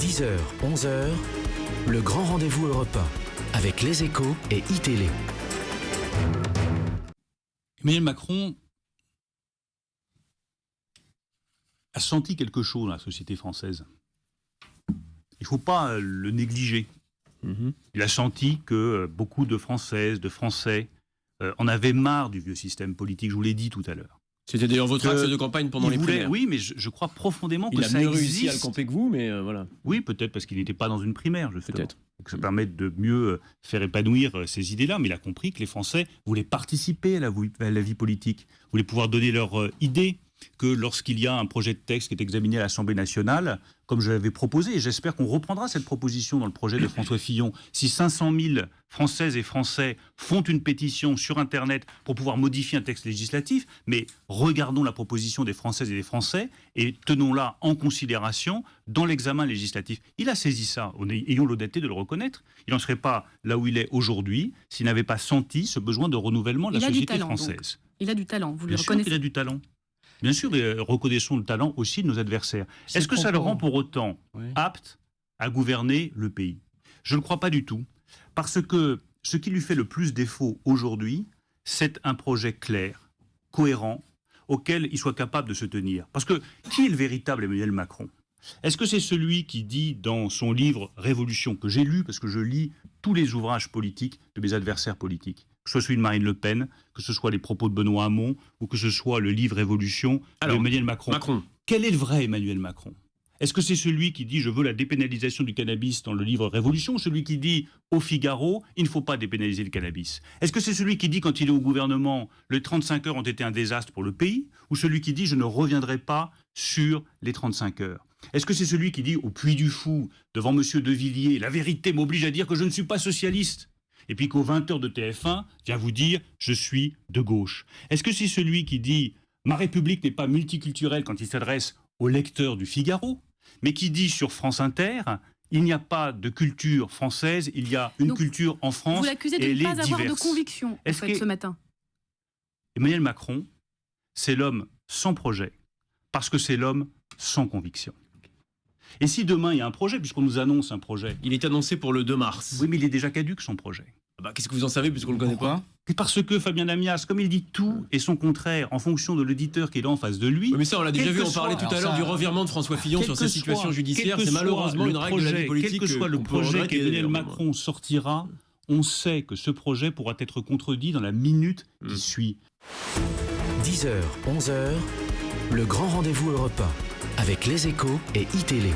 10h, 11h, le grand rendez-vous Europe 1 avec Les Échos et iTélé. Emmanuel Macron a senti quelque chose dans la société française. Il ne faut pas le négliger. Il a senti que beaucoup de Françaises, de Français en avaient marre du vieux système politique, je vous l'ai dit tout à l'heure. C'était d'ailleurs votre axe de campagne pendant les primaires. Oui, mais je crois profondément que ça existe. Il a mieux réussi à le camper que vous, mais voilà. Oui, peut-être parce qu'il n'était pas dans une primaire, justement. Peut-être. Donc ça permet de mieux faire épanouir ces idées-là. Mais il a compris que les Français voulaient participer à la vie politique, voulaient pouvoir donner leurs idées, que lorsqu'il y a un projet de texte qui est examiné à l'Assemblée nationale, comme je l'avais proposé, et j'espère qu'on reprendra cette proposition dans le projet de François Fillon, si 500 000 Françaises et Français font une pétition sur Internet pour pouvoir modifier un texte législatif, mais regardons la proposition des Françaises et des Français et tenons-la en considération dans l'examen législatif. Il a saisi ça, ayons l'honnêteté de le reconnaître. Il n'en serait pas là où il est aujourd'hui s'il n'avait pas senti ce besoin de renouvellement de la société française. Donc. Il a du talent, vous le reconnaissez. Bien sûr qu'il a du talent. Bien sûr, mais reconnaissons le talent aussi de nos adversaires. Est-ce que ça le rend pour autant apte à gouverner le pays? Je ne le crois pas du tout. Parce que ce qui lui fait le plus défaut aujourd'hui, c'est un projet clair, cohérent, auquel il soit capable de se tenir. Parce que qui est le véritable Emmanuel Macron? Est-ce que c'est celui qui dit dans son livre Révolution, que j'ai lu parce que je lis tous les ouvrages politiques de mes adversaires politiques, que ce soit celui de Marine Le Pen, que ce soit les propos de Benoît Hamon, ou que ce soit le livre Révolution d'Emmanuel Macron. Quel est le vrai Emmanuel Macron? Est-ce que c'est celui qui dit « je veux la dépénalisation du cannabis » dans le livre Révolution, ou celui qui dit au Figaro « il ne faut pas dépénaliser le cannabis » ? Est-ce que c'est celui qui dit quand il est au gouvernement « les 35 heures ont été un désastre pour le pays » ou celui qui dit « je ne reviendrai pas sur les 35 heures » ? Est-ce que c'est celui qui dit au Puy du Fou, devant M. De Villiers, « la vérité m'oblige à dire que je ne suis pas socialiste » et puis qu'aux 20h de TF1 vient vous dire « je suis de gauche ». Est-ce que c'est celui qui dit « ma République n'est pas multiculturelle » quand il s'adresse aux lecteurs du Figaro, mais qui dit sur France Inter « il n'y a pas de culture française, il y a une culture en France » vous l'accusez de ne pas avoir de conviction ce matin. Emmanuel Macron, c'est l'homme sans projet, parce que c'est l'homme sans conviction. Et si demain il y a un projet, puisqu'on nous annonce un projet... Il est annoncé pour le 2 mars. Oui, mais il est déjà caduc son projet. Qu'est-ce que vous en savez puisqu'on ne le connaît pas? Parce que Fabien Amias, comme il dit tout et son contraire en fonction de l'auditeur qui est là en face de lui... Oui, mais ça on l'a déjà vu, on parlait tout à l'heure du revirement de François Fillon sur sa situation judiciaire. C'est malheureusement une règle de la vie politique. Quel que soit le projet qu'Emmanuel Macron sortira, on sait que ce projet pourra être contredit dans la minute qui suit. 10h, 11h, le grand rendez-vous Europe 1 avec Les Échos et iTélé.